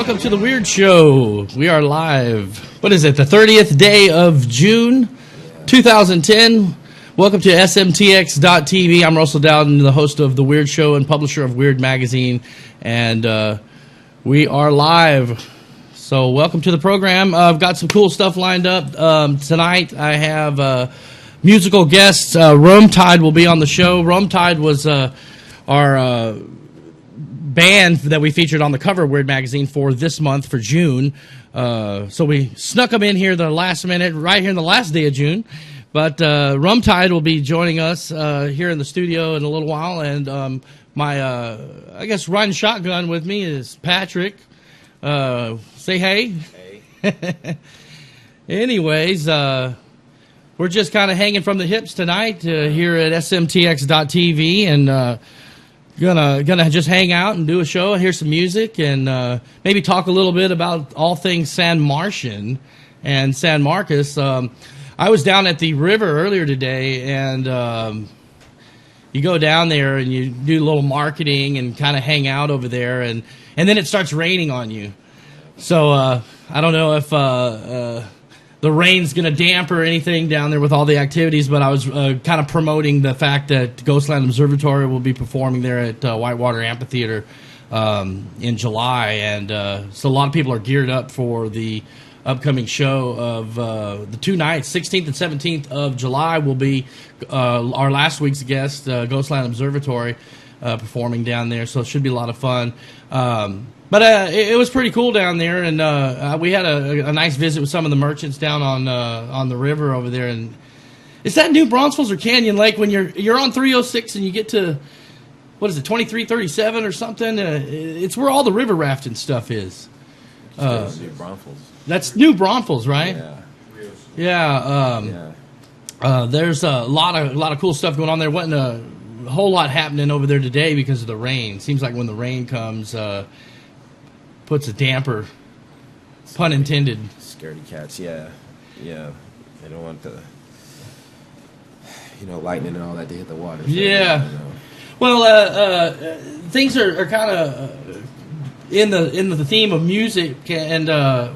welcome to the Weird Show. We are live. What is it, the 30th day of June, 2010? Welcome to smtx.tv. I'm Russell Dowden, the host of the Weird Show and publisher of Weird Magazine, and we are live. So welcome to the program. I've got some cool stuff lined up. Tonight I have musical guests. Rumtide will be on the show. Rumtide was our band that we featured on the cover of Weird Magazine for this month, for June. So we snuck them in here the last minute, right here in the last day of June. But Rumtide will be joining us here in the studio in a little while. And my, I guess, riding shotgun with me is Patrick. Say hey. Hey. Anyways, we're just kind of hanging from the hips tonight here at smtx.tv, and gonna just hang out and do a show and hear some music, and maybe talk a little bit about all things San Martian and San Marcos. I was down at the river earlier today, and you go down there and you do a little marketing and kind of hang out over there, and then it starts raining on you. So I don't know if the rain's going to damper anything down there with all the activities, but I was kind of promoting the fact that Ghostland Observatory will be performing there at Whitewater Amphitheater in July, and so a lot of people are geared up for the upcoming show of the two nights. 16th and 17th of July will be our last week's guest, Ghostland Observatory, performing down there, so it should be a lot of fun. But it was pretty cool down there, and we had a nice visit with some of the merchants down on the river over there. And is that New Braunfels or Canyon Lake when you're on 306 and you get to, what is it, 2337 or something? It's where all the river rafting stuff is. New Braunfels. That's New Braunfels, right? Yeah. Yeah. There's a lot of cool stuff going on there. Wasn't a whole lot happening over there today because of the rain. Seems like when the rain comes, puts a damper, pun intended. Scaredy cats, yeah. They don't want the, lightning and all that to hit the water. So, yeah. Well, things are kind of in the theme of music, and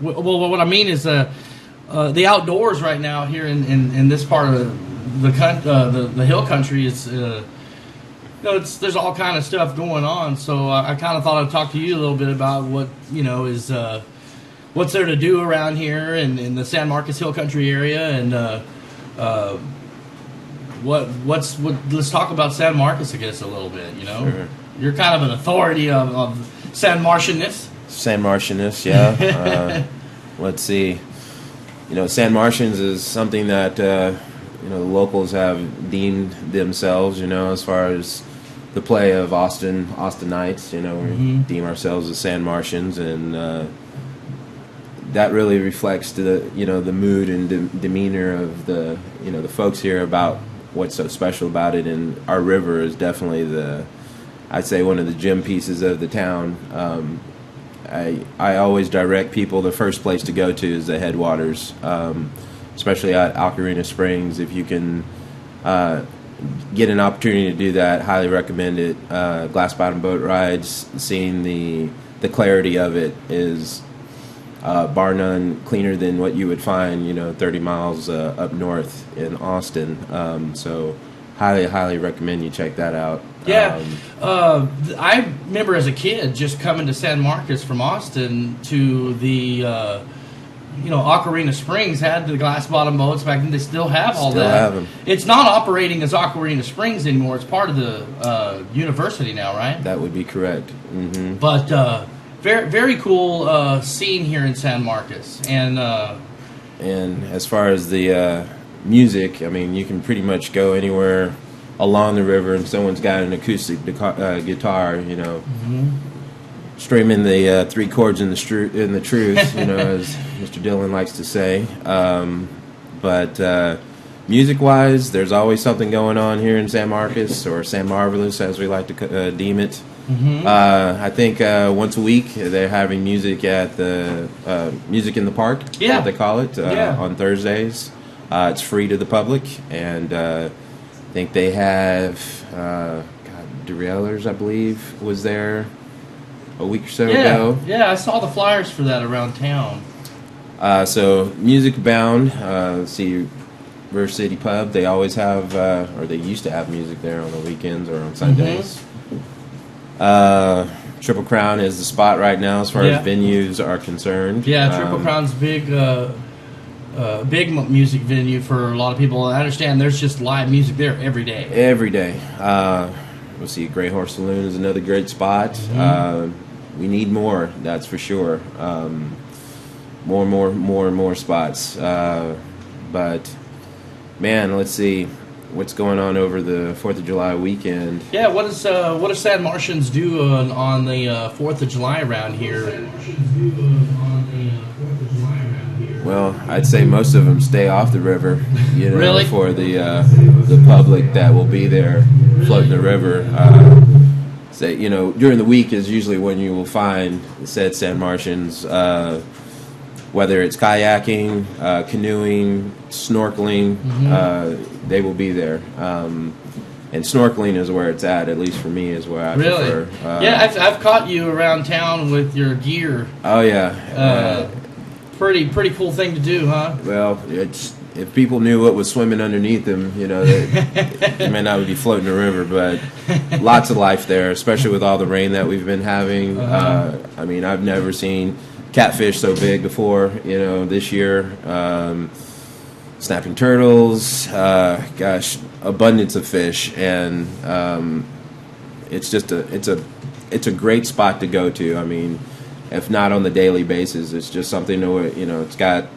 what I mean is the outdoors right now here in this part of the hill country is. There's all kind of stuff going on, so I kind of thought I'd talk to you a little bit about what is what's there to do around here in the San Marcos Hill Country area, and let's talk about San Marcos, I guess, a little bit. Sure. You're kind of an authority of San Martianness. San Martianness, yeah. Let's see. San Martians is something that the locals have deemed themselves. As far as the play of Austinites, we deem ourselves as San Martians, and that really reflects the mood and demeanor of the the folks here about what's so special about it. And our river is definitely I'd say one of the gem pieces of the town. I always direct people, the first place to go to is the headwaters, especially at Ocarina Springs. If you can get an opportunity to do that, highly recommend it. Glass bottom boat rides, seeing the clarity of it is bar none cleaner than what you would find 30 miles up north in Austin. So highly recommend you check that out. Yeah. I remember as a kid just coming to San Marcos from Austin to the Ocarina Springs had the glass bottom boats back then. They still have all that. Have them. It's not operating as Ocarina Springs anymore. It's part of the university now, right? That would be correct. Mm-hmm. But very, very cool scene here in San Marcos. And as far as the music, I mean, you can pretty much go anywhere along the river and someone's got an acoustic guitar, streaming the three chords in the truth, as Mr. Dillon likes to say. But music-wise, there's always something going on here in San Marcos, or San Marvelous, as we like to deem it. I think once a week they're having music at the Music in the Park, what they call it, on Thursdays. It's free to the public, and I think they have Derailers, I believe, was there. a week or so Yeah, ago. yeah, I saw the flyers for that around town. So Music Bound, see River City Pub. They always have, or they used to have music there on the weekends or on Sundays. Triple Crown is the spot right now as far as venues are concerned. Yeah, Triple Crown's big music venue for a lot of people. I understand there's just live music there every day. Every day. We'll see. Grey Horse Saloon is another great spot. We need more, that's for sure. More spots. But man, let's see what's going on over the 4th of July weekend. Yeah, what does San Martians do on the 4th of July around here? Well, I'd say most of them stay off the river, Really? for the public that will be there floating the river. During the week is usually when you will find said San Martians, whether it's kayaking, canoeing, snorkeling, they will be there. And snorkeling is where it's at least for me, is where I prefer. Yeah, I've caught you around town with your gear. Oh, yeah. Pretty cool thing to do, huh? Well, if people knew what was swimming underneath them, they may not be floating the river, but lots of life there, especially with all the rain that we've been having. I mean, I've never seen catfish so big before, this year. Snapping turtles, abundance of fish, and it's a great spot to go to. I mean, if not on the daily basis, it's just something to, it's got,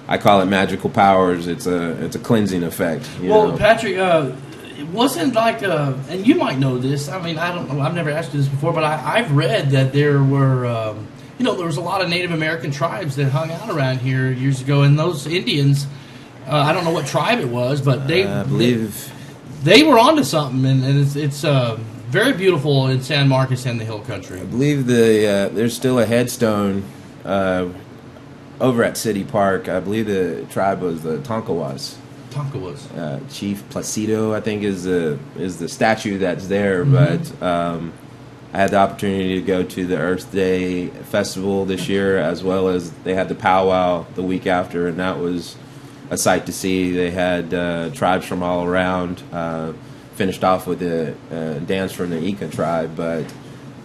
I call it magical powers. It's a cleansing effect. Well, Patrick, it wasn't like and you might know this. I mean, I don't know. I've never asked you this before, but I've read that there were, there was a lot of Native American tribes that hung out around here years ago, and those Indians, I don't know what tribe it was, but I believe they were onto something, and it's very beautiful in San Marcos and the Hill Country. I believe there's still a headstone over at City Park. I believe the tribe was the Tonkawas. Chief Placido, I think, is the statue that's there. But I had the opportunity to go to the Earth Day Festival this year, as well as they had the powwow the week after, and that was a sight to see. They had tribes from all around. Finished off with a dance from the Ika tribe, but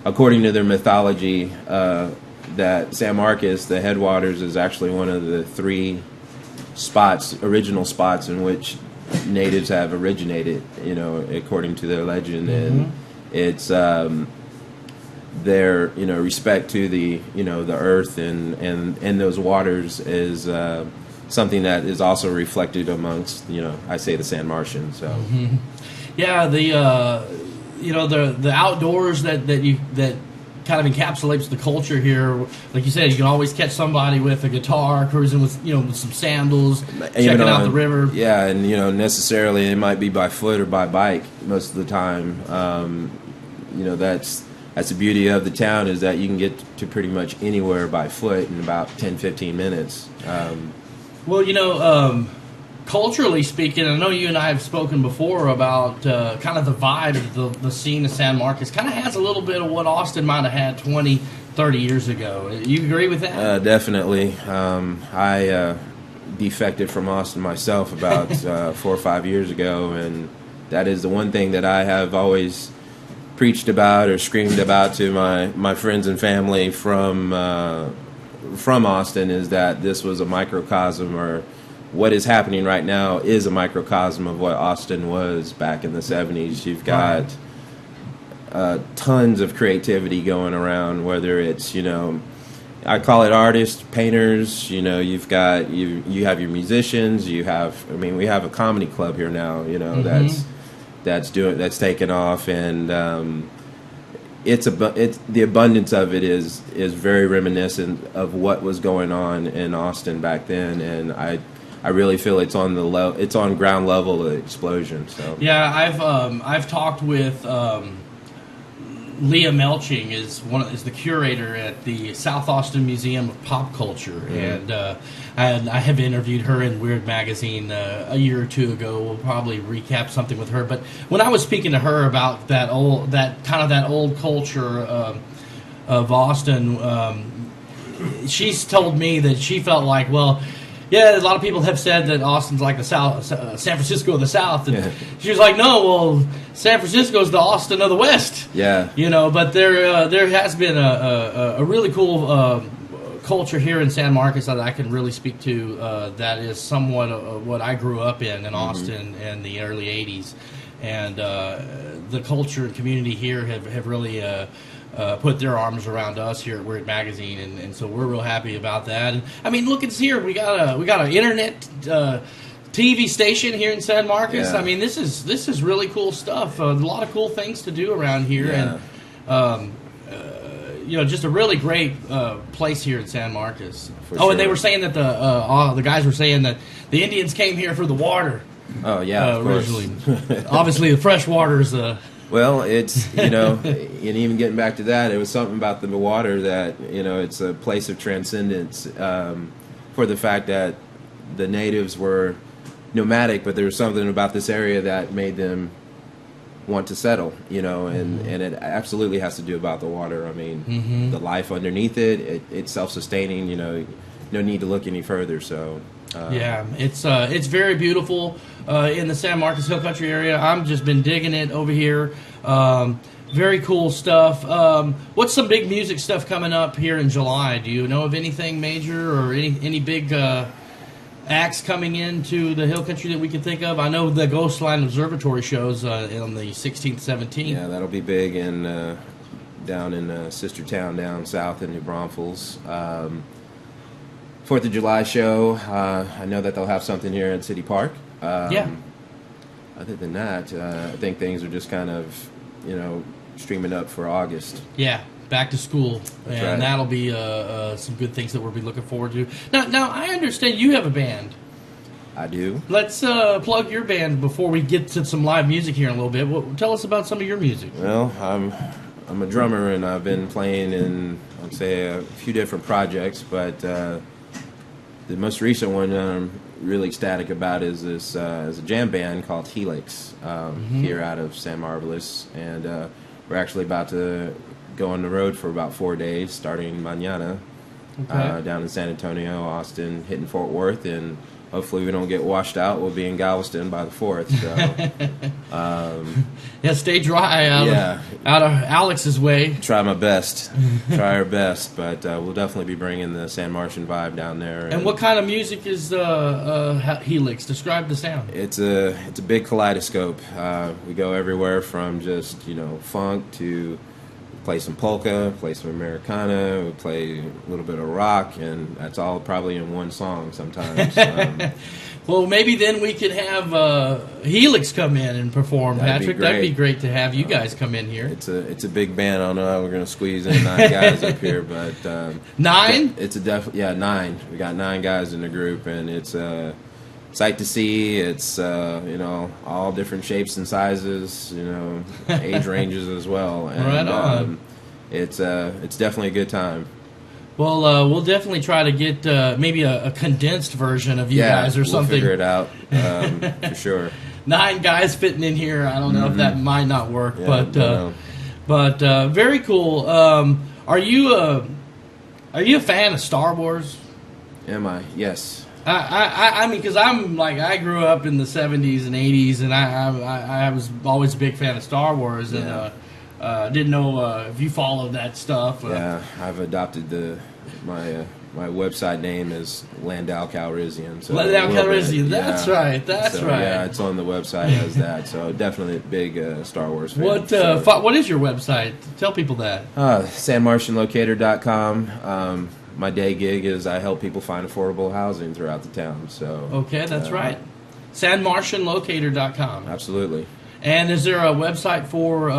according to their mythology, that San Marcos, the headwaters, is actually one of the 3 original spots in which natives have originated, according to their legend. And it's their, respect to the, the earth and those waters is something that is also reflected amongst, I say the San Martians. So. Yeah, the outdoors that kind of encapsulates the culture here. Like you said, you can always catch somebody with a guitar cruising with with some sandals, checking out the river. Yeah, and necessarily it might be by foot or by bike most of the time. That's the beauty of the town, is that you can get to pretty much anywhere by foot in about 10-15 minutes. Culturally speaking, I know you and I have spoken before about kind of the vibe of the scene of San Marcos. Kind of has a little bit of what Austin might have had 20, 30 years ago. You agree with that? Definitely. I defected from Austin myself about 4 or 5 years ago, and that is the one thing that I have always preached about or screamed about to my friends and family from Austin, is that this was a microcosm, or what is happening right now is a microcosm of what Austin was back in the 70s. You've got tons of creativity going around, whether it's, I call it artists, painters, you have your musicians, we have a comedy club here now, that's taken off, and it's the abundance of it is very reminiscent of what was going on in Austin back then, and I really feel it's on ground level of the explosion. So yeah, I've talked with Leah Melching is the curator at the South Austin Museum of Pop Culture, and I have interviewed her in Weird Magazine a year or two ago. We'll probably recap something with her. But when I was speaking to her about that old culture, Austin. She's told me that she felt like, well, yeah, a lot of people have said that Austin's like the South, San Francisco of the South. And she was like, no, well, San Francisco's the Austin of the West. Yeah. But there has been a really cool culture here in San Marcos that I can really speak to. That is somewhat what I grew up in Austin in the early '80s, and the culture and community here have really. Put their arms around us here at Weird Magazine, and so we're real happy about that. And, I mean, look, it's here. We got an internet TV station here in San Marcos. Yeah. I mean, this is really cool stuff. A lot of cool things to do around here, and just a really great place here in San Marcos. Sure. And they were saying that the guys were saying that the Indians came here for the water. Oh yeah, originally. Obviously, the fresh water is. Well, it's, and even getting back to that, it was something about the water that, it's a place of transcendence for the fact that the natives were nomadic, but there was something about this area that made them want to settle, and it absolutely has to do about the water. I mean, the life underneath it's self-sustaining, no need to look any further, so... it's very beautiful in the San Marcos Hill Country area. I've just been digging it over here. Very cool stuff. What's some big music stuff coming up here in July? Do you know of anything major or any big acts coming into the Hill Country that we can think of? I know the Ghostline Observatory shows on the 16th, 17th. Yeah, that'll be big down in Sister Town down south in New Braunfels. 4th of July show, I know that they'll have something here at City Park. Other than that, I think things are just kind of, streaming up for August. Yeah, back to school. That's and right. That'll be some good things that we'll be looking forward to. Now, I understand you have a band. I do. Let's plug your band before we get to some live music here in a little bit. Tell us about some of your music. Well, I'm a drummer, and I've been playing in, I'd say, a few different projects, but... the most recent one I'm really ecstatic about is this is a jam band called Helix here out of San Marvelous, and we're actually about to go on the road for about 4 days, starting mañana, down in San Antonio, Austin, hitting Fort Worth, and hopefully we don't get washed out. We'll be in Galveston by the 4th. So, stay dry out of Alex's way. Try my best. Try our best. But we'll definitely be bringing the San Martian vibe down there. And what kind of music is Helix? Describe the sound. It's a big kaleidoscope. We go everywhere from just, funk to play some polka, play some Americana, we play a little bit of rock, and that's all probably in one song sometimes. Well, maybe then we could have Helix come in and perform, Patrick. That'd be great to have you guys come in here. It's a big band. I don't know how we're going to squeeze in 9 guys up here, but 9? It's 9. We got 9 guys in the group, and it's sight to see. It's all different shapes and sizes, age ranges as well. And, right on. It's definitely a good time. Well, we'll definitely try to get maybe a condensed version of you guys or something. We'll figure it out for sure. 9 guys fitting in here. I don't know if that might not work, Yeah, but very cool. Are you a fan of Star Wars? Am I? Yes. I mean, because I grew up in the 70s and 80s, and I was always a big fan of Star Wars, and didn't know if you followed that stuff. Yeah, I've adopted my website name is Landau Calrissian. So Landau Calrissian, that's right. Yeah, it's on the website as that. So definitely a big Star Wars fan. What is your website? Tell people that. SanMartianLocator.com. My day gig is I help people find affordable housing throughout the town. So okay, that's right. SanMartianLocator.com. Absolutely. And is there a website for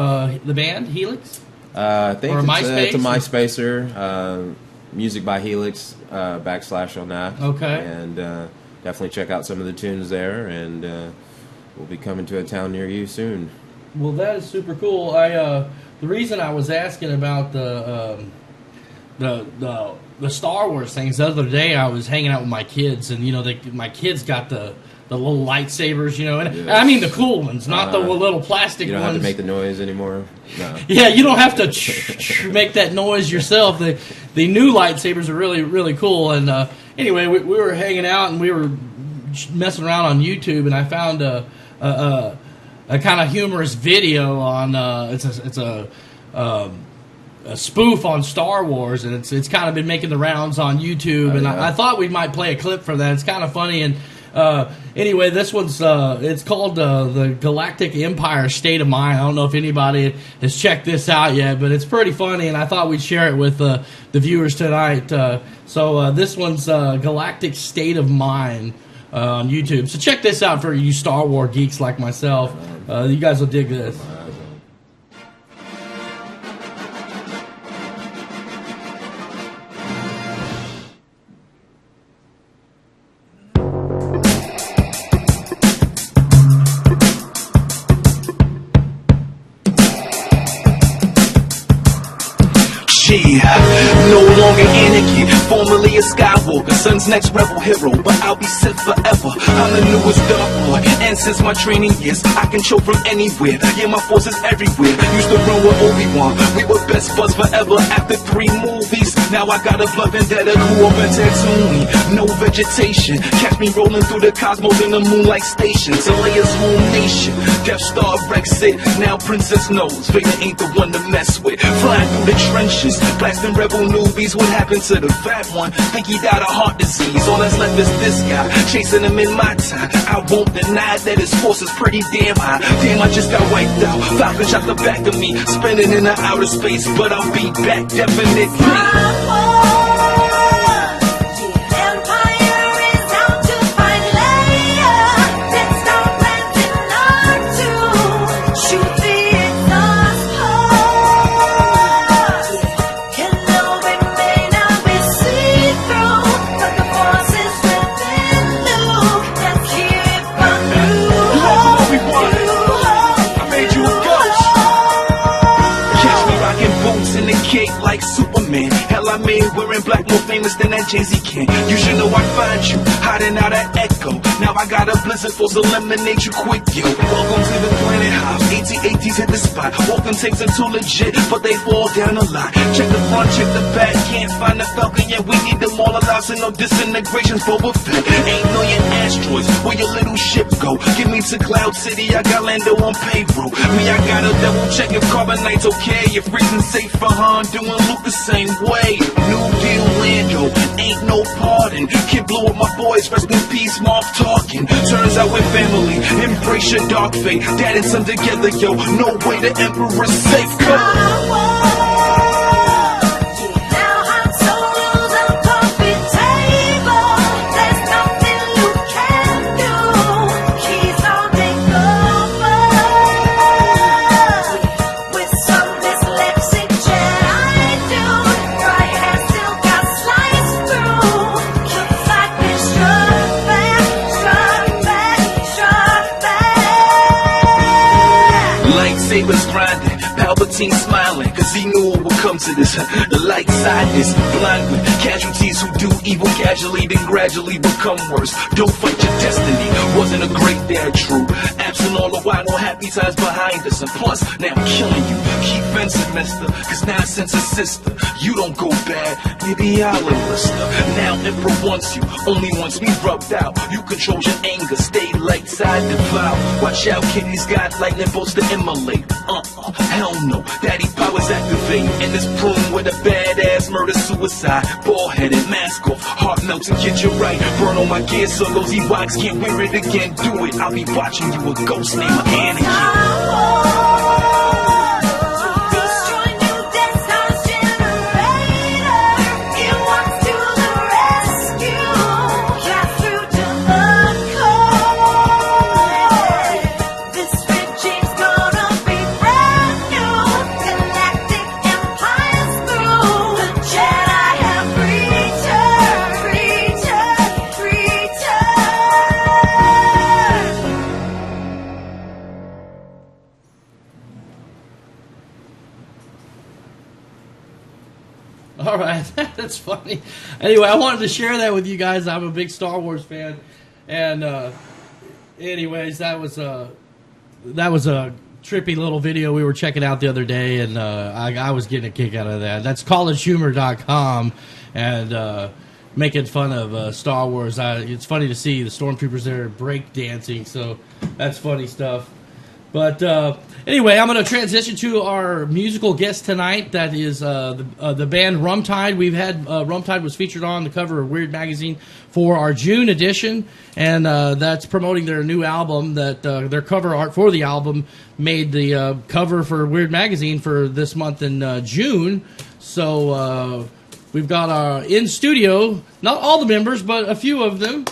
the band Helix? I think or it's a MySpacer. Music by Helix / on that. Okay. And definitely check out some of the tunes there, and we'll be coming to a town near you soon. Well, that is super cool. The reason I was asking about the Star Wars things, the other day I was hanging out with my kids, and my kids got the little lightsabers, and I mean the cool ones, not the little plastic ones. You don't have to make the noise anymore. No. Yeah, you don't have to make that noise yourself. The new lightsabers are really, really cool. And anyway, we were hanging out and we were messing around on YouTube, and I found a kind of humorous video on it's a spoof on Star Wars, and it's kind of been making the rounds on YouTube. And I thought we might play a clip for that. It's kind of funny. And anyway, this one's it's called the Galactic Empire State of Mind. I don't know if anybody has checked this out yet, but it's pretty funny, and I thought we'd share it with the viewers tonight. So this one's Galactic State of Mind on YouTube. So check this out for you Star Wars geeks like myself. You guys will dig this. No longer Anakin, formerly a Skywalker, son's next rebel hero, but I'll be Sith forever. I'm the newest Dark Lord, and since my training years, I control from anywhere. Yeah, my force is everywhere. Used to run with Obi-Wan, we were best buds forever. After 3 movies, now I got a blood vendetta. Grew up in Tatooine, no vegetation. Catch me rolling through the cosmos in the Moonlight Station. To Leia's home nation, Death Star wrecks it. Now Princess knows Vader ain't the one to mess with. Flying through the trenches, blasting rebel newbies. What happened to the fat one? Think he died of heart disease. All that's left is this guy, chasing him in my time. I won't deny that his force is pretty damn high. Damn, I just got wiped out. Falcon shot the back of me, spinning in the outer space, but I'll be back definitely. Like Superman, hell I made wearing black more famous than that Jay-Z can. You should know I'd find you hiding out at Echo. Now I got a blizzard force eliminate you quick, yo. Welcome to the planet House. AT-ATs hit the spot. Walking takes are too legit, but they fall down a lot. Check the front, check the back. Can't find the Falcon yet. We need them all alive, so no disintegrations. Boba Fett ain't million asteroids. Where your little ship go? Get me to Cloud City. I got Lando on payroll. Me, I gotta double check if Carbonite's okay. If reason's safe for Han, doing Luke the same way. New Deal Lando, ain't no pardon. Kid blew up my boys, rest in peace, Mark talking. Turns out we're family, embrace your dark fate. Dad and son together, yo, no way the Emperor's safe. Come. Sabers grinding, Palpatine smiling, cause he knew it would come to this. The light side is blind with casualties who do evil casually, then gradually become worse. Don't fight your destiny, wasn't a great dad, true. Absent all the while, no happy times behind us. And plus, now I'm killing you. Keep fencing, mister, cause nonsense is sister. You don't go bad, maybe I'll enlist her. Now Emperor wants you, only wants me rubbed out. You control your anger, stay light side devour. Watch out, kid, he's got lightning bolts to immolate. Hell no, daddy powers activate. And this prune with a badass murder suicide. Ball-headed, mask off, heart melts and get you right. Burn on my gear so those Ewoks can't wear it again. Do it, I'll be watching you, a ghost named Anakin. All right, that's funny. Anyway, I wanted to share that with you guys. I'm a big Star Wars fan, and anyways, that was a trippy little video we were checking out the other day, and I was getting a kick out of that. That's collegehumor.com, and making fun of Star Wars. It's funny to see the stormtroopers there break dancing, so that's funny stuff. But anyway, I'm going to transition to our musical guest tonight. That is the band Rumtide. We've had Rumtide was featured on the cover of Weird Magazine for our June edition, and that's promoting their new album. That their cover art for the album made the cover for Weird Magazine for this month in June. So we've got in studio, not all the members, but a few of them.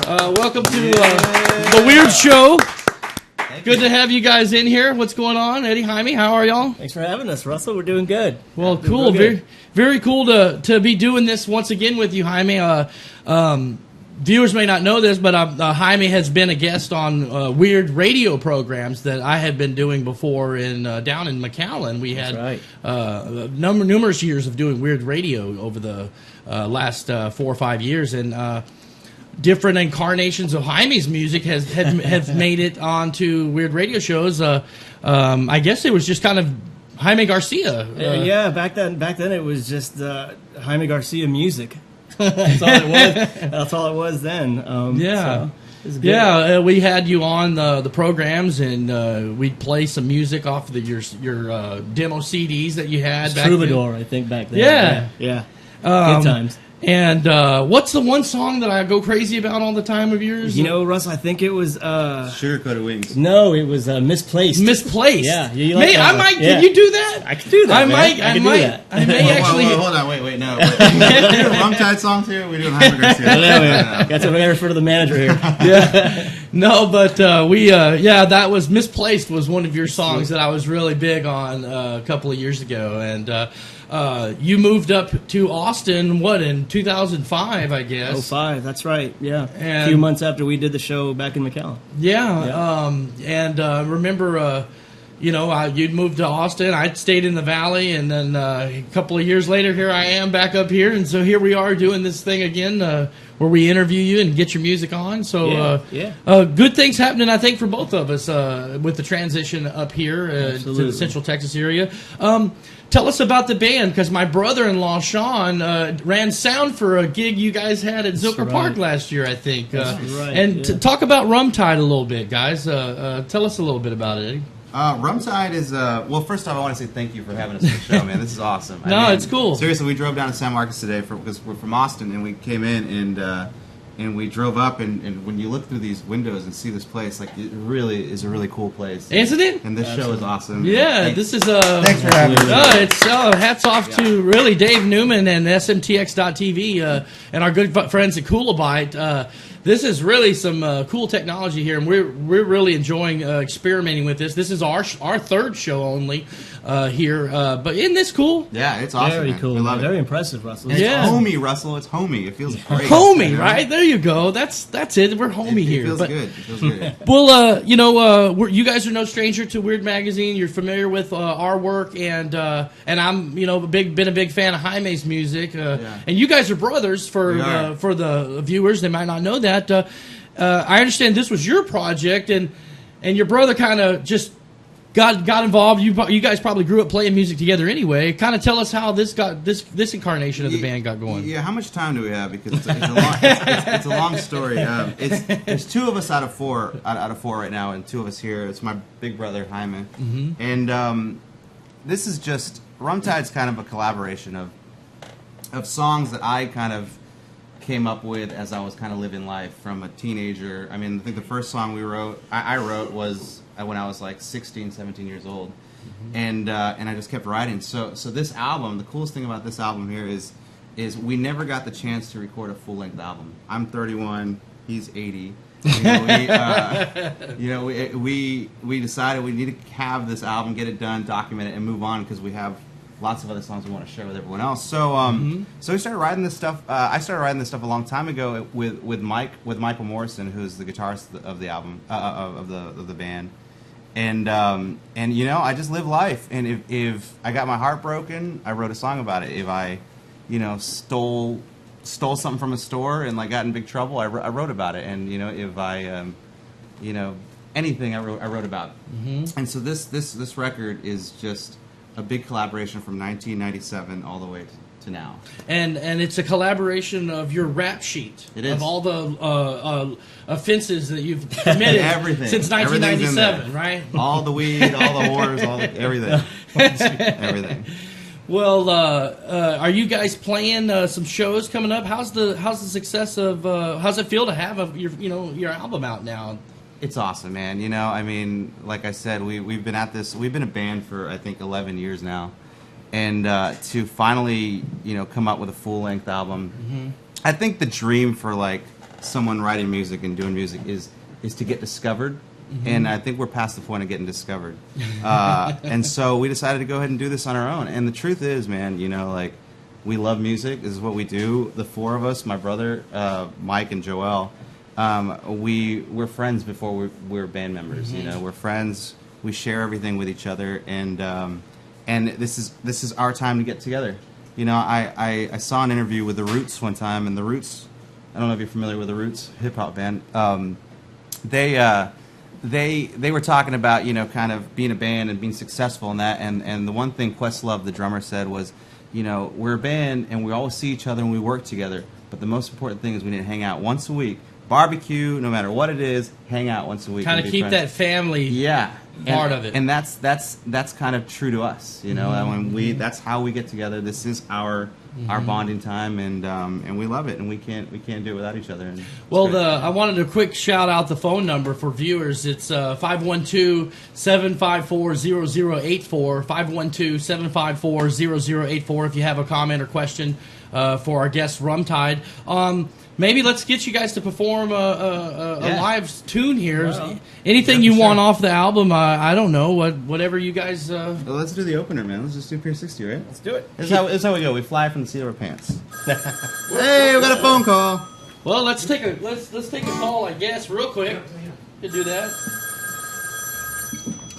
Welcome to the Weird Show. Good to have you guys in here. What's going on? Eddie, Jaime, how are y'all? Thanks for having us, Russell. We're doing good. Well, cool. Very, very cool to be doing this once again with you, Jaime. Viewers may not know this, but Jaime has been a guest on weird radio programs that I had been doing before down in McAllen. We had numerous years of doing weird radio over the last 4 or 5 years, and different incarnations of Jaime's music have made it onto weird radio shows. I guess it was just kind of Jaime Garcia. Yeah, back then it was just Jaime Garcia music. That's all it was. That's all it was then. Yeah. So we had you on the programs, and we'd play some music off of your demo CDs that you had. Back Troubadour, then. I think, back then. Yeah. Good times. And what's the one song that I go crazy about all the time of yours? You know, Russell, I think it was... Sugar-Coated Wings. No, it was Misplaced. Misplaced. Yeah. You like I might... Can you do that? I can do that, I may actually... Hold on, wait, no. We're doing Rumtide songs here? We're doing Jaime Garcia. Got to refer to the manager here. Yeah. No, but that was Misplaced was one of your songs that I was really big on a couple of years ago, and... you moved up to Austin, in 2005, I guess? 05, that's right, yeah. And a few months after we did the show back in McAllen. Yeah. Remember, you'd moved to Austin, I'd stayed in the Valley, and then a couple of years later, here I am back up here, and so here we are doing this thing again, where we interview you and get your music on. So good things happening, I think, for both of us with the transition up here to the Central Texas area. Tell us about the band, because my brother-in-law, Sean, ran sound for a gig you guys had at Zilker Park last year, I think. And talk about Rumtide a little bit, guys. Tell us a little bit about it, Eddie. Rumtide is, well, first off, I want to say thank you for having us on the show, man. This is awesome. It's cool. Seriously, we drove down to San Marcos today because we're from Austin, and we came in and we drove up, and when you look through these windows and see this place, like, it really is a really cool place. Isn't it? And this show is awesome. Yeah, this is thanks for having us. It's hats off to really Dave Newman and SMTX.TV and our good friends at Coolabite. This is really some cool technology here, and we're really enjoying experimenting with this. This is our third show only here, but isn't this cool? Yeah, it's awesome. Very man. cool. We love Very it. impressive, Russell. It's Yeah. homey, Russell. It's homey. It feels great. Homey, right? There you go. That's it. We're homey It here. feels good. It feels good. Well, you guys are no stranger to Weird Magazine. You're familiar with our work, and I'm been a big fan of Jaime's music. And you guys are brothers for the viewers. They might not know that. I understand this was your project, and your brother kind of just got involved. You guys probably grew up playing music together anyway. Kind of tell us how this incarnation of the band got going. Yeah, how much time do we have? Because it's a long story. There's two of us out of four right now, and two of us here. It's my big brother Jaime, and this is just Rumtide's kind of a collaboration of songs that I kind of came up with as I was kind of living life from a teenager. I mean, I think the first song I wrote was when I was like 16, 17 years old, and I just kept writing. So this album, the coolest thing about this album here is we never got the chance to record a full length album. I'm 31, he's 80. We decided we need to have this album, get it done, document it, and move on because we have lots of other songs we want to share with everyone else. So so we started writing this stuff. I started writing this stuff a long time ago with Michael Morrison, who's the guitarist of the album of the band. And I just live life. And if I got my heart broken, I wrote a song about it. If I stole something from a store and like got in big trouble, I wrote about it. And if I anything I wrote about. And so this record is just a big collaboration from 1997 all the way to now. And it's a collaboration of your rap sheet. It is. Of all the offenses that you've committed Everything. since Everything's in 1997, there. right? All the weed, all the whores, everything. Everything. Well, are you guys playing some shows coming up? How's the success of how's it feel to have your album out now? It's awesome, man. I mean, like I said, we've been at this. We've been a band for I think 11 years now, and to finally come up with a full length album, I think the dream for like someone writing music and doing music is to get discovered. And I think we're past the point of getting discovered. And so we decided to go ahead and do this on our own. And the truth is, man, like we love music. This is what we do. The four of us, my brother, Mike, and Joel, we're friends before we're band members. We're friends. We share everything with each other. And this is our time to get together. I saw an interview with The Roots one time. And The Roots, I don't know if you're familiar with The Roots, hip-hop band. They were talking about, kind of being a band and being successful in that. And the one thing Questlove, the drummer, said was, we're a band and we always see each other and we work together. But the most important thing is we need to hang out once a week. Barbecue, no matter what it is, hang out once a week. Kind of keep that family part of it. And that's kind of true to us, And when that's how we get together. This is our bonding time, and we love it, and we can't do it without each other. And well, I wanted to quick shout out the phone number for viewers. It's 512-754-0084, 512-754-0084 if you have a comment or question for our guest Rumtide. Maybe let's get you guys to perform a live tune here. Wow. Anything you want off the album? I don't know. Whatever you guys... Well, let's do the opener, man. Let's just do Pier 60, right? Let's do it. This is how we go. We fly from the seat of our pants. Hey, we got a phone call. Well, let's take a call, I guess, real quick. Could do that.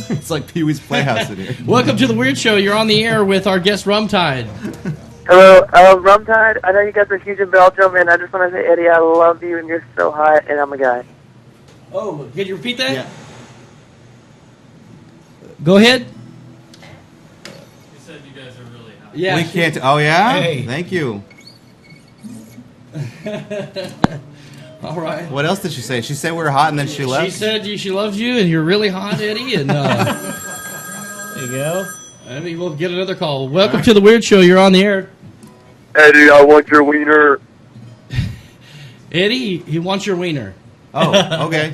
It's like Pee-wee's Playhouse in here. Welcome to the Weird Show. You're on the air with our guest Rumtide. Hello, Rumtide. I know you guys are huge in Belgium, and I just want to say, Eddie, I love you, and you're so hot, and I'm a guy. Oh, can you repeat that? Yeah. Go ahead. You said you guys are really hot. Yeah. We can't. Oh, yeah? Hey. Thank you. All right. What else did she say? She said we were hot, and then she left? She said she loves you, and you're really hot, Eddie, and... There you go. I mean, we'll get another call. Welcome to the Weird Show. You're on the air. Eddie, I want your wiener. Eddie, he wants your wiener. Oh, okay.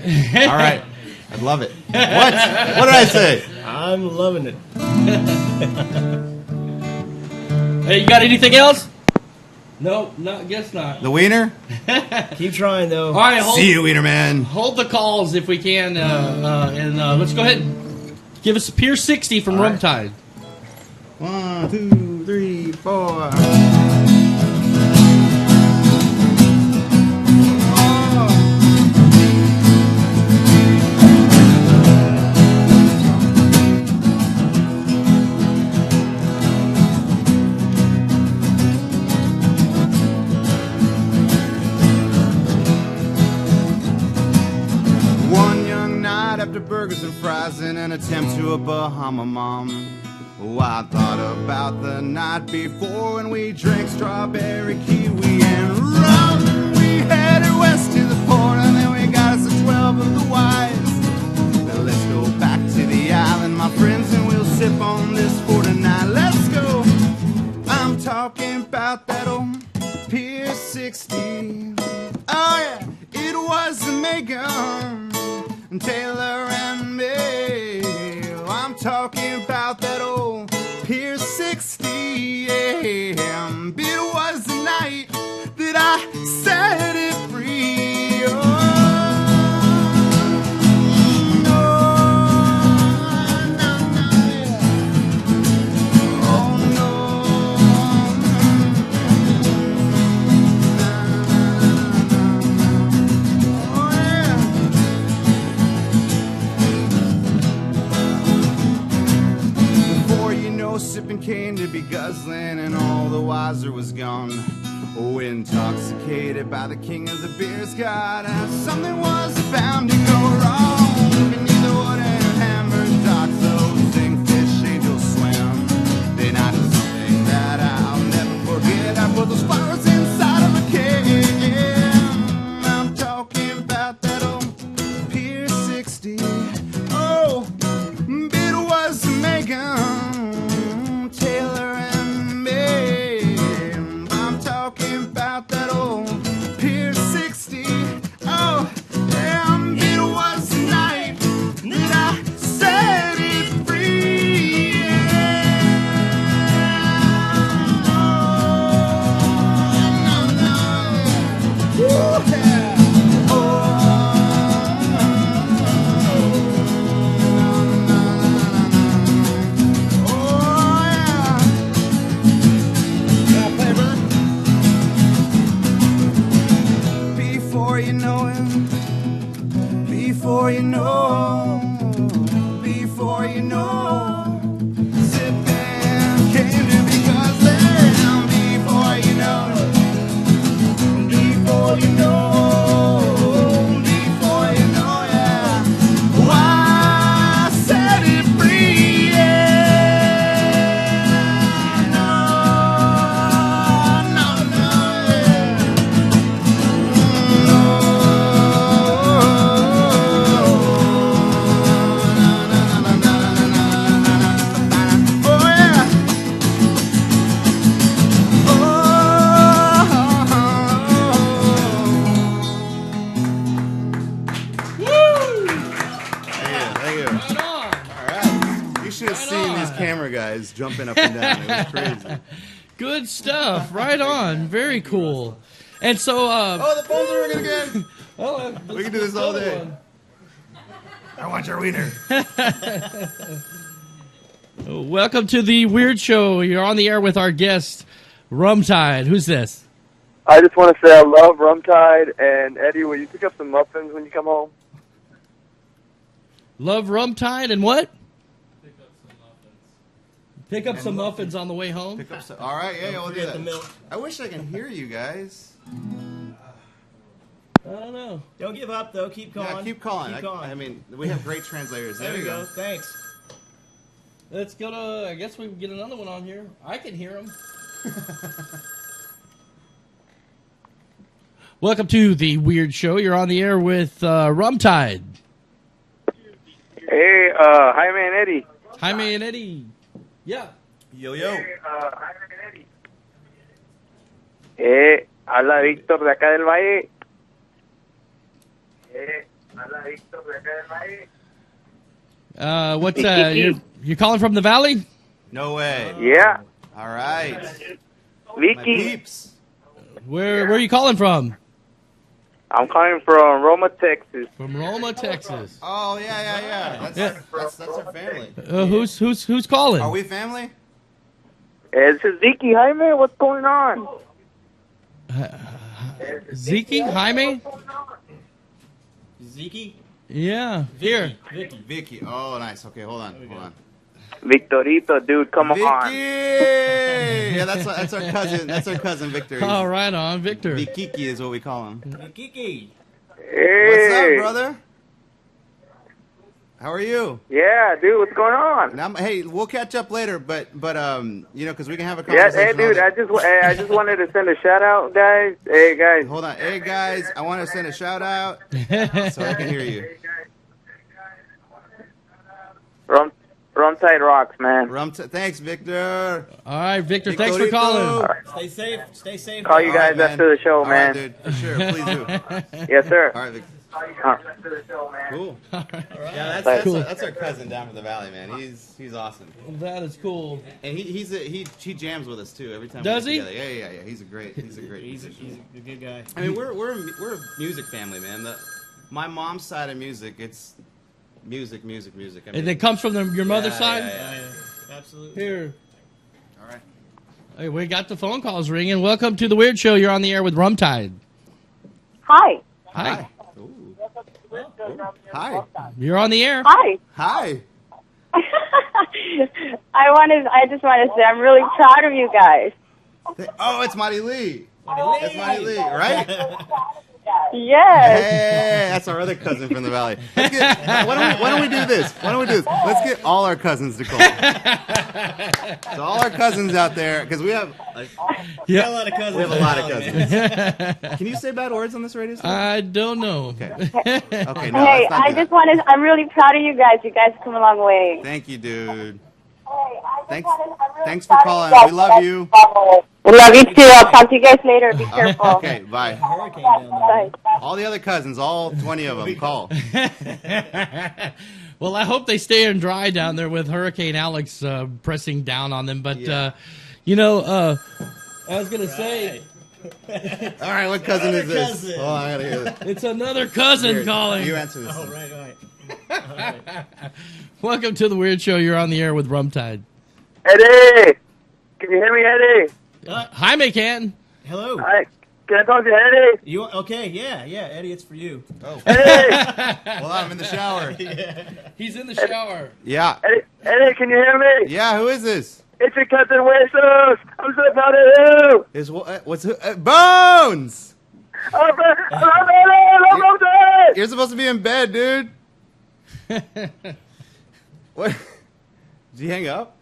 All right. I'd love it. What? What did I say? I'm loving it. Hey, you got anything else? No, guess not. The wiener? Keep trying, though. All right, See you, wiener man. hold the calls if we can, and let's go ahead and give us a Pier 60 from All right. Rumtide. 1, 2, 3, 4. One young night after burgers and fries and an attempt to a Bahama Mom. Oh, I thought about the night before when we drank strawberry kiwi and rum. We headed west to the port and then we got us a 12 of the wise. Now let's go back to the island, my friends, and we'll sip on this for tonight. Let's go. I'm talking about that old Pier 60. Oh yeah, it was Megan, Taylor, and me. I'm talking about that old Pier 60, yeah. It was the night that I set it free. Oh, no, no, no, yeah. Oh, no. Oh, yeah. Before you know, sipping came to be guzzling, and all the wiser was gone. Oh, intoxicated by the king of the beer's god, something was bound to go wrong. just jumping up and down. It was crazy. Good stuff. Right on. Very cool. And so, Oh, the phone's ringing again. We can do this all day. I want your wiener. Welcome to the Weird Show. You're on the air with our guest, Rumtide. Who's this? I just want to say I love Rumtide, and Eddie, will you pick up some muffins when you come home? Love Rumtide and what? Pick up some muffins. Pick up some muffins on the way home. Pick up some, all right, yeah, we'll do Forget the that. milk. I wish I can hear you guys. I don't know. Don't give up, though. Keep calling. Yeah, keep calling. Keep calling. I mean, we have great translators. there we go. Thanks. Let's go to, I guess we can get another one on here. I can hear him. Welcome to the Weird Show. You're on the air with Rumtide. Hey, Jaime and Eddie. Jaime and Eddie. Yeah. Yo, yo. Habla Víctor de acá del Valle. What's you're calling from the Valley? No way. Yeah, All right. My Vicky. peeps. Where are you calling from? I'm calling from Roma, Texas. From Roma, Texas. Oh, yeah. That's our family. Who's calling? Are we family? This is Vicky. Jaime, what's going on? Zeke? Jaime? Zeke? Yeah. Here. Vicky. Oh, nice. Okay, hold on. Victorito, dude, come Vicky! on. Yeah, that's our cousin. That's our cousin Victor. All right on, Victor. Vikiki is what we call him. Kiki. Hey. What's up, brother? How are you? Yeah, dude, what's going on? Now, hey, we'll catch up later, but you know, because we can have a Yeah, conversation. hey, dude, I just wanted to send a shout out, guys. Hey, guys. Hold on. Hey, guys, I want to send a shout out so I can hear you. Rumtide rocks, man. Thanks, Victor. All right, Victor, Victorito. thanks for calling. Stay safe. Stay safe. Call you guys All right, after the show, All man. right, dude. For sure. Please do. Yes, sir. All right, Victor. Cool. Yeah, Cool. that's our cousin down from the valley, man. He's awesome, That is cool. and he jams with us too every time. Does we he? get together. Yeah. He's a great He's musician. a good guy. I mean, we're a music family, man. My mom's side of music, it's music. I mean, And it comes from your mother's side? Yeah, absolutely. Here. all right. Hey, we got the phone calls ringing. Welcome to the Weird Show. You're on the air with Rumtide. Hi. Hi. Ooh. Hi. You're on the air. Hi. Hi. I just want to say I'm really proud of you guys. Oh, it's Marty Lee. That's Marty Lee, right? Yes. Hey, that's our other cousin from the valley. Why don't we do this? Let's get all our cousins to call. So all our cousins out there, because we have A lot of cousins. we have a lot of cousins. Can you say bad words on this radio station? I don't know. Okay. No, Hey, let's not I do that. just want to. I'm really proud of you guys. You guys come a long way. Thank you, dude. Thanks for calling. We love you. We love you too. I'll talk to you guys later. Be careful. Okay, bye. Hurricane down there. Bye. All the other cousins, all 20 of them, call. Well, I hope they stay in dry down there with Hurricane Alex pressing down on them. But, Yeah. I was going to say, All right, what cousin is this? cousin. Oh, I gotta hear this. it's another cousin Here, calling. You answer this. Oh, one. right. Welcome to the Weird Show. You're on the air with Rumtide. Eddie! Can you hear me, Eddie? Jaime can. Hello. Hi. Can I talk to Eddie? You okay? Yeah, Eddie, it's for you. Oh, Eddie! well, I'm in the shower. He's in the shower. Yeah. Eddie, can you hear me? Yeah, who is this? It's your cousin Huesos. I'm so proud of you. What's Bones? I love Eddie. You're supposed to be in bed, dude. What? Did he hang up?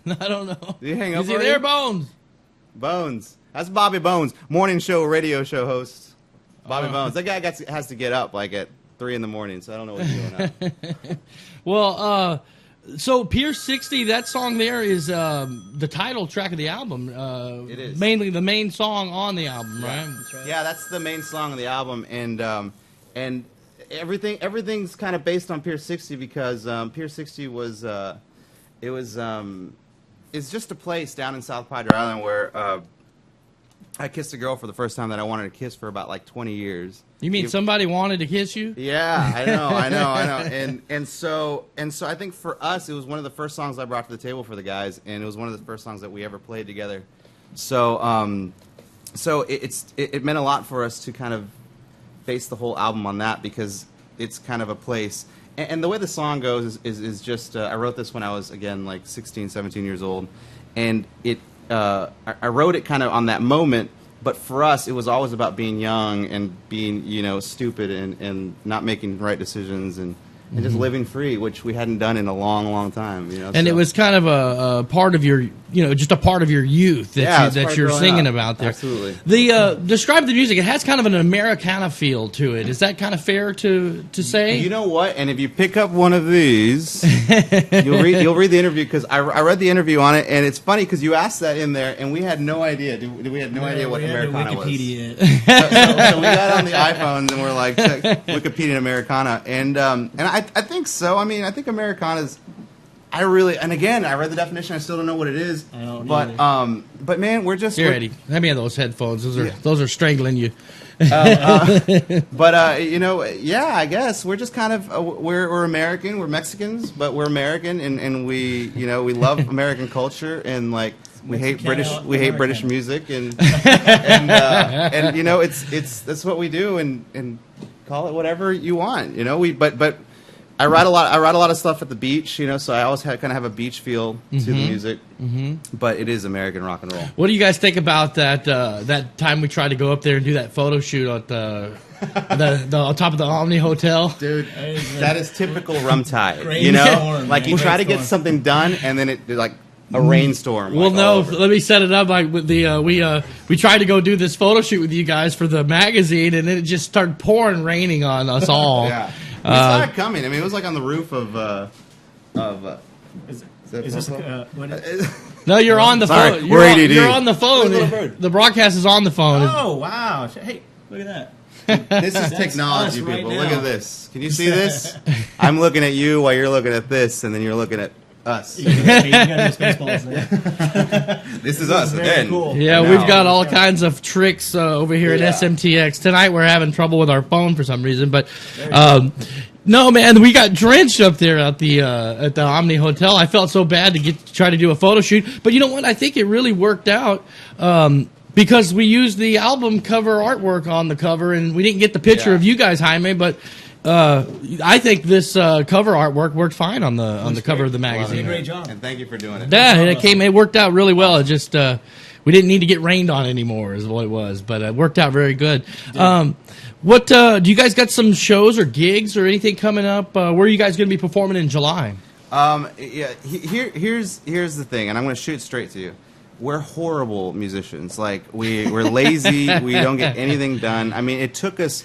I don't know. Did he hang up Is he already? there, Bones? Bones. That's Bobby Bones, morning show, radio show host. Bobby Bones. That guy has to get up like at 3 a.m, so I don't know what he's doing. Well, so Pier 60, that song there is the title track of the album. It is. Mainly the main song on the album, right? That's right. Yeah, that's the main song of the album, and everything's kind of based on Pier 60 because Pier 60 was is just a place down in South Padre Island where I kissed a girl for the first time that I wanted to kiss for about like 20 years. You mean somebody wanted to kiss you? Yeah, I know. And so I think for us, it was one of the first songs I brought to the table for the guys, and it was one of the first songs that we ever played together. So it meant a lot for us to kind of base the whole album on that, because it's kind of a place. And the way the song goes is just, I wrote this when I was, again, like 16, 17 years old, and I wrote it kind of on that moment. But for us, it was always about being young and being, stupid and not making right decisions and just living free, which we hadn't done in a long, long time. And it was kind of a part of your, just a part of your youth that you're singing about there. Absolutely. Describe the music. It has kind of an Americana feel to it. Is that kind of fair to say? You know what? And if you pick up one of these, you'll read the interview, because I read the interview on it, and it's funny because you asked that in there, and we had no idea. We had no idea what Americana was. So we got on the iPhones and we're like, check Wikipedia Americana, and I think so. I mean, I think Americana's. I read the definition. I still don't know what it is. I don't but man, we're just. Here, Eddie, let me have those headphones. Those are strangling you. But I guess we're just kind of we're American. We're Mexicans, but we're American, and we love American culture, and like we hate British music, and it's that's what we do, and call it whatever you want, but. I write a lot of stuff at the beach, so I always kind of have a beach feel to the music. But it is American rock and roll. What do you guys think about that time we tried to go up there and do that photo shoot at the on top of the Omni Hotel? Dude, that is typical Rumtide. Like you try to get something done, and then it like a rainstorm. Well, no, let me set it up. Like with the we tried to go do this photo shoot with you guys for the magazine, and then it just started raining on us all. Yeah. It started coming. I mean, it was like on the roof of. Is this what No, you're on the phone. You're on the phone. The broadcast is on the phone. Oh, wow. Hey, look at that. This is technology, people. Look at this. Can you see this? I'm looking at you while you're looking at this, and then you're looking at us. You gotta do Spaceballs there. This is us again. Cool. Yeah, we've got all kinds of tricks over here at SMTX. Tonight we're having trouble with our phone for some reason, but no, man, we got drenched up there at the Omni Hotel. I felt so bad to try to do a photo shoot, but you know what? I think it really worked out. Because we used the album cover artwork on the cover, and we didn't get the picture of you guys, Jaime, but I think this cover artwork worked fine on the cover of the magazine. Great job, and thank you for doing it. Yeah, it worked out really well. It just we didn't need to get rained on anymore, is what it was, but it worked out very good. What do you guys got some shows or gigs or anything coming up? Where are you guys going to be performing in July? Here's the thing, and I'm going to shoot straight to you. We're horrible musicians. Like we're lazy. We don't get anything done. I mean, it took us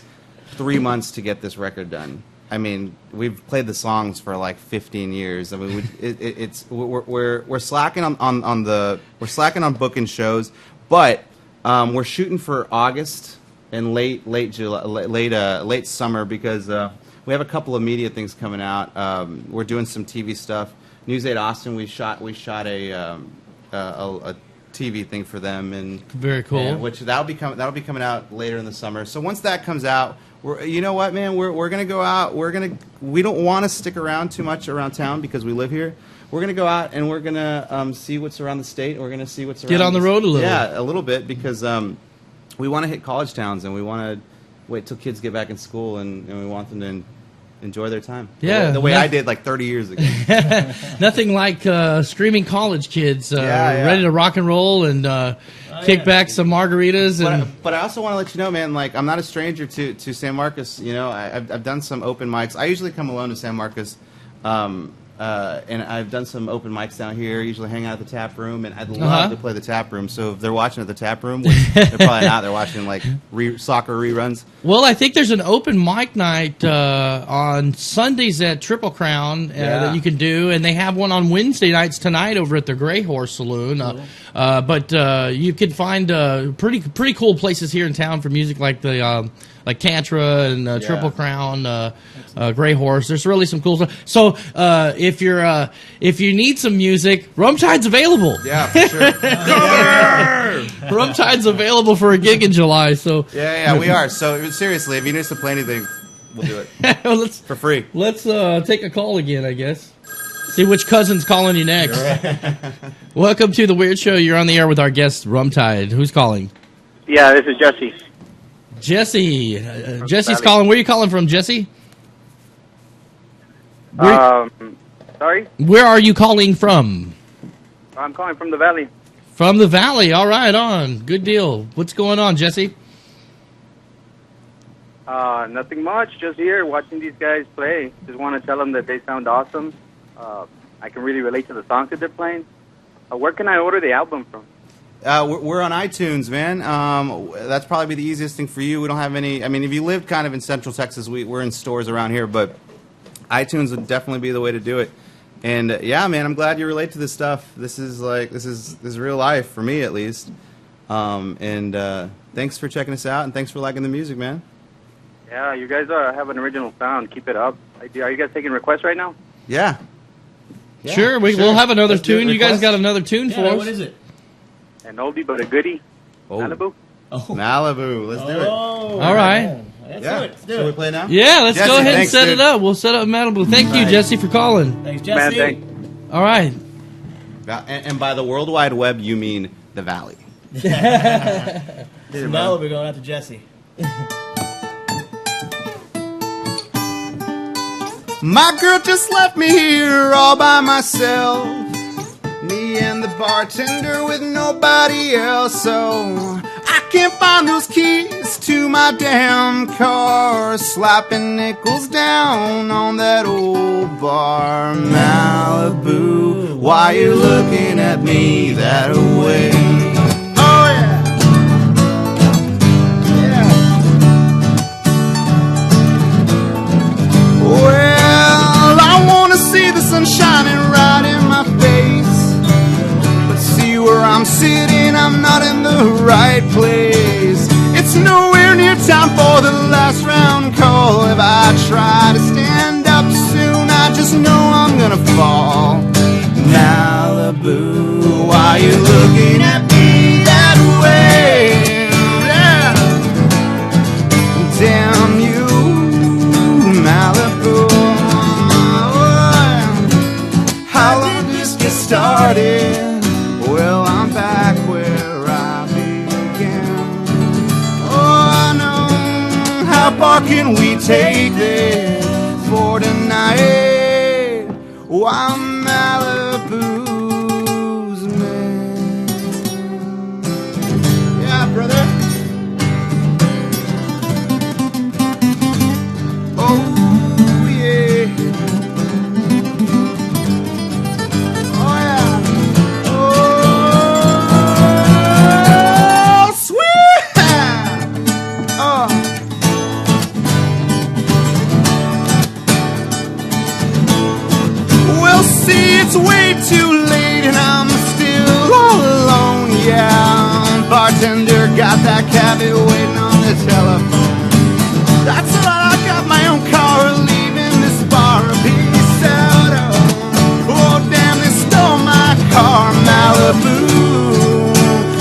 3 months to get this record done. I mean, we've played the songs for like 15 years. I mean, we're slacking we're slacking on booking shows, but we're shooting for August and late summer because we have a couple of media things coming out. We're doing some TV stuff. News 8 Austin. We shot a TV thing for them, and very cool. Which that'll be coming out later in the summer. So once that comes out, you know what, man, we're gonna go out. We don't want to stick around too much around town because we live here. We're gonna go out and we're gonna see what's around the state. We're gonna see what's around. Get on the road a little. Yeah, a little bit because we want to hit college towns and we want to wait till kids get back in school and we want them to enjoy their time. Yeah, the way I did like 30 years ago. Nothing like screaming college kids ready to rock and roll and kick back some margaritas. But I also want to let you know, man, like I'm not a stranger to San Marcos. You know, I've done some open mics. I usually come alone to San Marcos. And I've done some open mics down here, usually hang out at the tap room, and I'd love to play the tap room. So if they're watching at the tap room, which they're probably not, they're watching like soccer reruns. Well, I think there's an open mic night on Sundays at Triple Crown that you can do, and they have one on Wednesday nights tonight over at the Gray Horse Saloon. But you can find pretty cool places here in town for music, like the like Tantra and Triple Crown, Gray Horse. There's really some cool stuff. So if you need some music, Rumtide's available. Yeah, for sure. Rumtide's available for a gig in July. So Yeah, we are. So seriously, if you need us to play anything, we'll do it for free. Let's take a call again, I guess. See which cousin's calling you next. Welcome to The Weird Show. You're on the air with our guest, Rumtide. Who's calling? Yeah, this is Jesse. Jesse. Jesse's Valley. calling. Where are you calling from, Jesse? Sorry? Where are you calling from? I'm calling from the Valley. From the Valley. All right, on. Good deal. What's going on, Jesse? Nothing much. Just here watching these guys play. Just want to tell them that they sound awesome. I can really relate to the songs that they're playing. Where can I order the album from? We're on iTunes, man. That's probably the easiest thing for you. We don't have any. I mean, if you lived kind of in Central Texas, we're in stores around here, but iTunes would definitely be the way to do it. And yeah, man, I'm glad you relate to this stuff. This is real life for me, at least. And thanks for checking us out, and thanks for liking the music, man. Yeah, you guys have an original sound. Keep it up. Are you guys taking requests right now? Yeah. Sure, we'll have another Let's do tune. it. You guys Request. got another tune for us. What is it? An oldie but a goodie. Oh. Malibu. Malibu. Let's do it. All right. Let's Yeah. do it. Let's do Shall we it. play now? Yeah, let's Jesse, go ahead and thanks, set dude. it up. We'll set up Malibu. Thank you, Right. Jesse, for calling. Thanks, Man, Jesse. thanks. All right. And by the World Wide Web, you mean the Valley. Now we're going out to Jesse. My girl just left me here all by myself. Me and the bartender with nobody else. So I can't find those keys to my damn car. Slapping nickels down on that old bar. Malibu, why you looking at me that way? Oh yeah. Well, I wanna see the sun shining right in my face, but see where I'm sitting, I'm not in the right place. It's nowhere near time for the last round call. If I try to stand up soon, I just know I'm gonna fall. Malibu, why you looking at me that way? Yeah. Damn you, Malibu. How long did this get started? Well, I'm back where I began. Oh no, how far can we take this for tonight? While Malibu's man. Yeah, brother. Oh yeah. Oh yeah. Oh sweet. Oh. Well, see, it's way too late and I'm still all alone. Yeah, bartender got that cabbie waiting on the telephone. That's alright, I got my own car leaving this bar a piece out of. Oh damn, they stole my car, Malibu.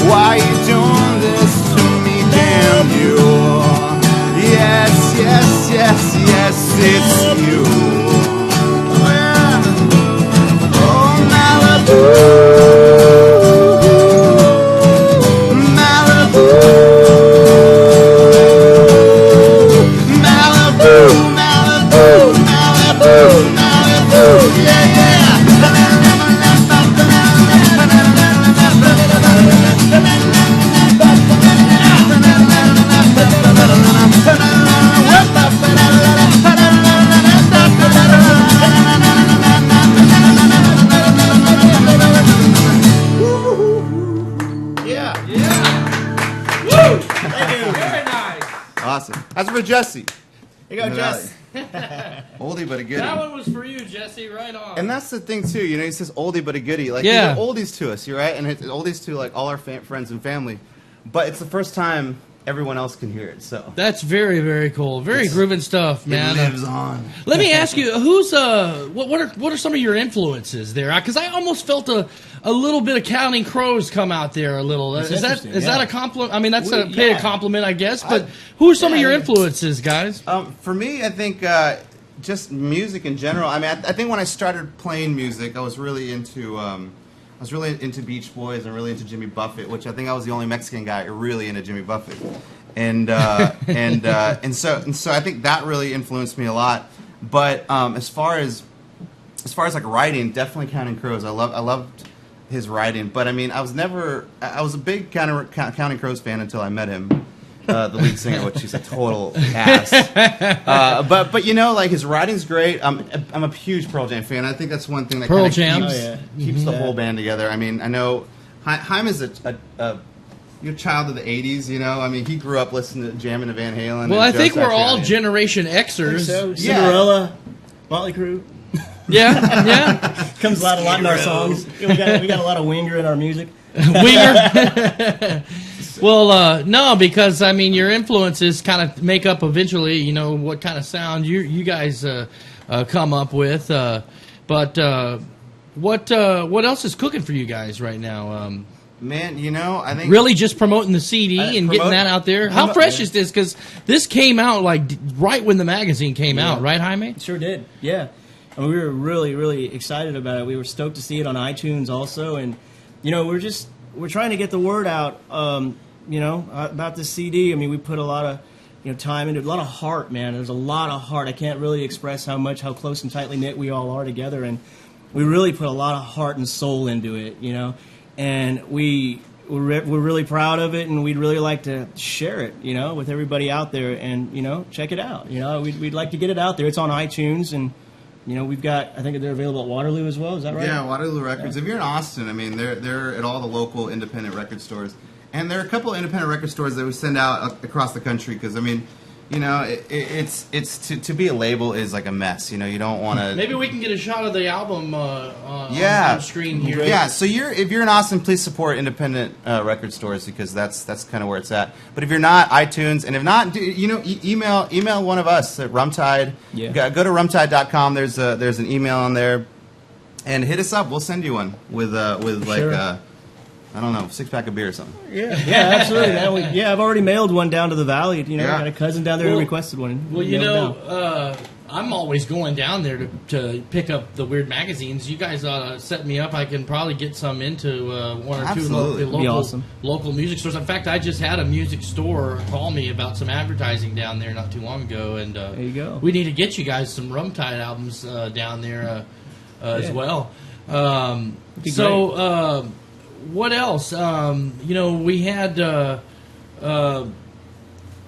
Why you doing this to me, damn you? Yes, yes, yes, yes, it's you. Oh yeah. Oh Malibu. Malibu. Malibu, Malibu, Malibu, Malibu, yeah, yeah. Very nice. Awesome. That's for Jesse. Here you go, Jess. Oldie but a goodie. That one was for you, Jesse. Right on. And that's the thing too, you know. He says oldie but a goodie. Like Yeah. these are oldies to us, you're right, and it's oldies to like all our friends and family. But it's the first time everyone else can hear it. So That's very, very cool. Very grooving stuff, man. it lives on. Let me ask you, who's what are some of your influences there? Because I almost felt a little bit of Counting Crows come out there a little. That's Is that interesting, that a compliment? I mean, that's a Yeah. compliment, I guess. But who are some of your influences, guys? For me, I think just music in general. I mean, I think when I started playing music, I was really into Beach Boys and really into Jimmy Buffett, which I think I was the only Mexican guy really into Jimmy Buffett, and so I think that really influenced me a lot. But as far as like writing, definitely Counting Crows. I loved his writing, but I mean, I was a big Counting Crows fan until I met him. The lead singer, which he's a total ass. But you know, like his writing's great. I'm a huge Pearl Jam fan. I think that's one thing that Pearl kinda Jam keeps the whole band together. I mean, I know Jaime's you're a child of the '80s. You know, I mean, he grew up listening to jamming to Van Halen. Well, and I think Joe we're all Satriani. Generation Xers. So Cinderella, Motley Crue Yeah, comes out a lot in our songs. We got a lot of Winger in our music. Winger. Well, no, because I mean, your influences kind of make up eventually. You know what kind of sound you guys come up with. But what else is cooking for you guys right now? Man, you know, I think Really, just promoting the CD and getting that out there. How fresh is this? Because this came out like right when the magazine came out, right, Jaime? Sure did, yeah. And we were really, really excited about it. We were stoked to see it on iTunes also, and you know, we're trying to get the word out. You know, about the CD. I mean, we put a lot of time into it, a lot of heart, man. There's a lot of heart. I can't really express how close and tightly knit we all are together, and we really put a lot of heart and soul into it. You know, and we're really proud of it, and we'd really like to share it, you know, with everybody out there, and you know, check it out. You know, we'd like to get it out there. It's on iTunes, and you know, we've got, I think they're available at Waterloo as well. Is that right? Yeah, Waterloo Records. If you're in Austin, I mean, they're at all the local independent record stores. And there are a couple of independent record stores that we send out across the country because, I mean, you know, it's to be a label is like a mess. You know, you don't want to. Maybe we can get a shot of the album on screen here. Yeah, so if you're in Austin, please support independent record stores because that's kind of where it's at. But if you're not, iTunes, and if not, you know, email one of us at Rumtide. Yeah. Go to rumtide.com. There's an email on there, and hit us up. We'll send you one with like. Sure. I don't know, 6-pack of beer or something. Yeah, absolutely, man. I've already mailed one down to the Valley. You know, Yeah. I got a cousin down there who requested one. Well, you know, I'm always going down there to pick up the weird magazines. You guys ought to set me up. I can probably get some into one or Absolutely. two Be awesome. local music stores. In fact, I just had a music store call me about some advertising down there not too long ago, and there you go. we need to get you guys some Rumtide albums down there as well. What else? You know, we had.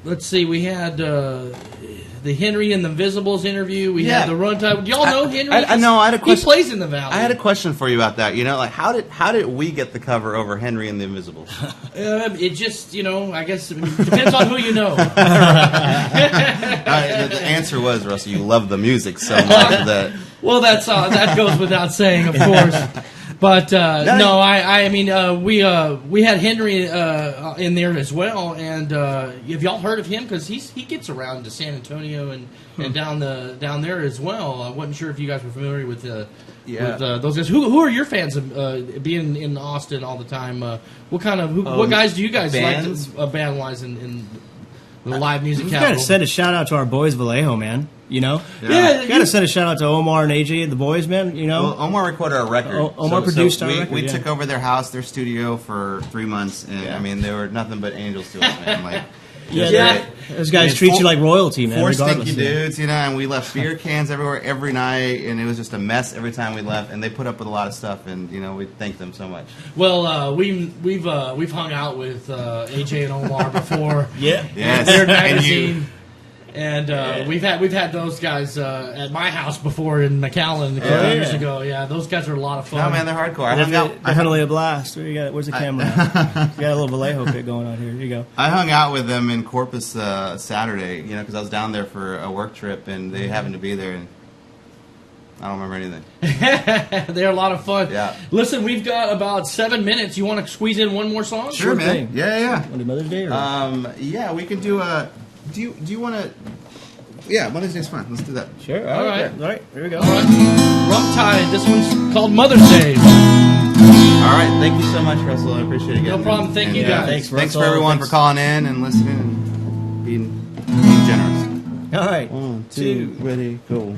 Let's see. We had the Henry and the Invisibles interview. We had the Runtime. Do y'all know Henry? I know. I had a question. He plays in the Valley. I had a question for you about that. You know, like how did we get the cover over Henry and the Invisibles? It just, you know, I guess it depends on who you know. The answer was, Russell, you love the music so much that. Well, that goes without saying, of course. But no, I mean we had Henry in there as well, and have y'all heard of him? Because he gets around to San Antonio and down there as well. I wasn't sure if you guys were familiar with those guys. Who are your fans of being in Austin all the time? What guys do you guys bands? like band wise in the live music We've capital? got to send a shout out to our boys Vallejo, man. You know, Yeah, got to send a shout out to Omar and AJ, the boys, man. You know, Well, Omar recorded our record. Omar produced our we, record, We yeah. took over their house, their studio for 3 months, and I mean they were nothing but angels to us, man. Like, yeah, those guys treat you like royalty, man. Four Regardless. stinky dudes, you know, and we left beer cans everywhere every night, and it was just a mess every time we left. And they put up with a lot of stuff, and you know, we thank them so much. Well, we've hung out with AJ and Omar before. Yeah, Yes, Weird and magazine. And we've had those guys at my house before in McAllen a couple years ago. Yeah, those guys are a lot of fun. No, man, they're hardcore. I hung out. Definitely a blast. Where's the camera? You got a little Vallejo pit going on here. Here you go. I hung out with them in Corpus Saturday, you know, because I was down there for a work trip, and they happened to be there. And I don't remember anything. They're a lot of fun. Yeah. Listen, we've got about 7 minutes. You want to squeeze in one more song? Sure, man. thing. Yeah. Want to do Mother's Day? Or? Yeah, we can do a. Do you want to? Yeah, Mother's Day's fine. Let's do that. Sure. All right. All right. Here we go. All right. Rumtide. This one's called Mother's Day. All right. Thank you so much, Russell. I appreciate it again. No problem. Thank you, guys. Thanks, Thanks for Russell. everyone Thanks. for calling in and listening and being generous. All right. 1, 2, ready, go.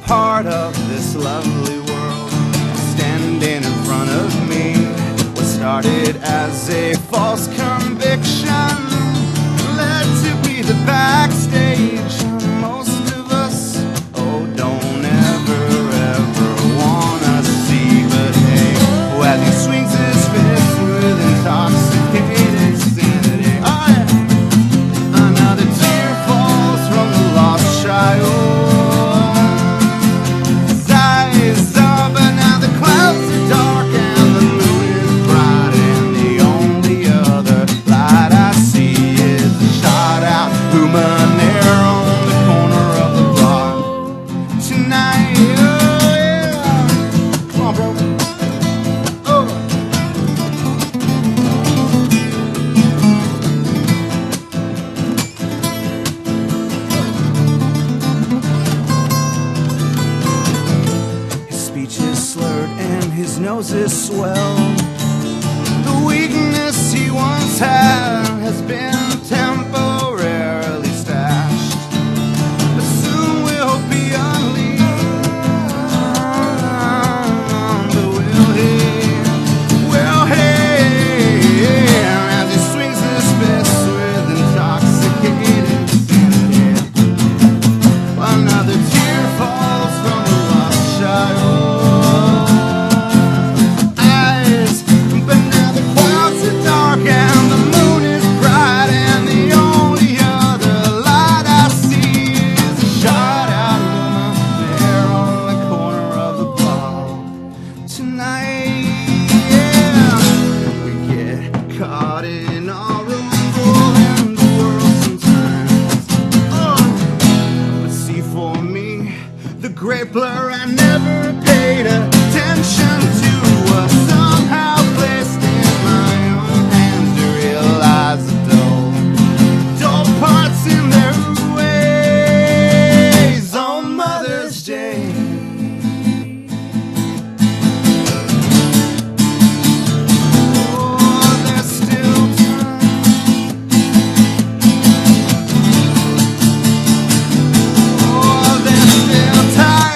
Part of this lovely world, standing in front of me, what started as a false conviction led to be the backstage. Most of us, don't ever wanna see, but hey, as he swings his fist with intoxicated sanity, another tear falls from the lost child. Nose is swelled. The weakness he once had has been temporarily stashed, but soon will be unleashed. But will he, as he swings his fist with intoxicated sanity, another tear falls from the lost child. Great blur I never paid attention to was somehow placed in my own hands to realize the dull parts in their ways on Mother's Day. Oh, there's still time. Oh, there's still time.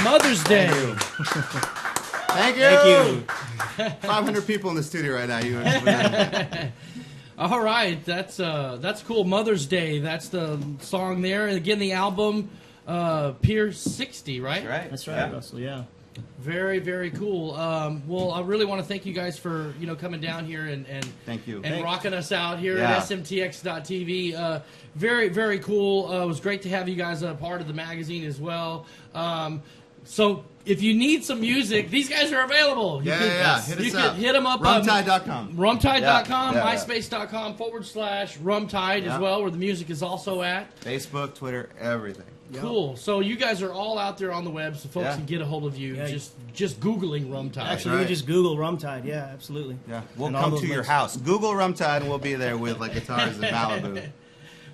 Mother's Day. Thank you. 500 people in the studio right now. All right, that's cool. Mother's Day. That's the song there. And again, the album Pier 60, right? That's right, Russell. Yeah. Very, very cool. Well, I really want to thank you guys for coming down here and thank you and rocking us out here at SMTX.tv. Very, very cool. It was great to have you guys a part of the magazine as well. So if you need some music, these guys are available. Yeah. Hit us you up. can hit them up Rumtide.com. Rumtide.com, Yeah. myspace.com/Rumtide as well, where the music is also at. Facebook, Twitter, everything. Cool. So you guys are all out there on the web, so folks can get a hold of you. Yeah. Just Googling Rumtide. Actually, you just Google Rumtide. Yeah, absolutely. Yeah, we'll And all come those to your links. house. Google Rumtide, and we'll be there with like guitars in Malibu.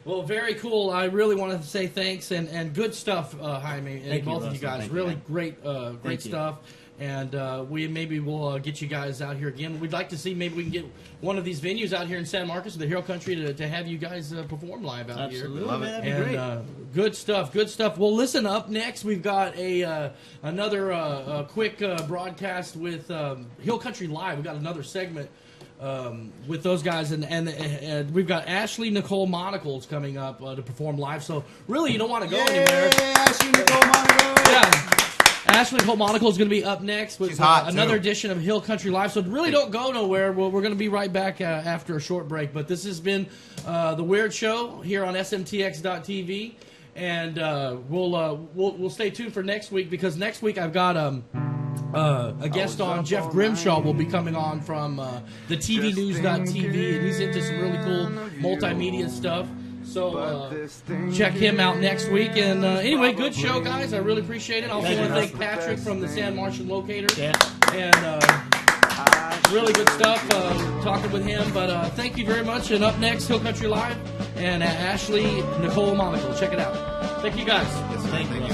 Well, very cool. I really want to say thanks and good stuff, Jaime, and Thank you, both of you Russell. guys. Thank you, Really man. great Thank you. stuff. And we'll get you guys out here again. We'd like to see maybe we can get one of these venues out here in San Marcos, the Hero Country, to have you guys perform live out Absolutely, here. Love it. man. That'd be And great. good stuff, good stuff. Well, listen, up next we've got another quick broadcast with Hill Country Live. We've got another segment with those guys, and we've got Ashley Nicole Monocles coming up to perform live. So really, you don't want to go anywhere. Ashley Nicole Monaco. Yeah. Ashley Nicole Monocle is going to be up next with She's hot, another too. edition of Hill Country Live. So really don't go nowhere. We're going to be right back after a short break. But this has been The Weird Show here on SMTX.TV. And we'll stay tuned for next week, because next week I've got a guest on. Jeff Grimshaw will be coming on from the TVnews.tv, and he's into some really cool multimedia stuff. So check him out next week. And anyway, good show, guys. I really appreciate it. I also want to thank Patrick from the San Martian Locator. Yeah. And really good stuff talking with him. But thank you very much. And up next, Hill Country Live and Ashley Nicole Monaco. Check it out. Thank you, guys. Thank you.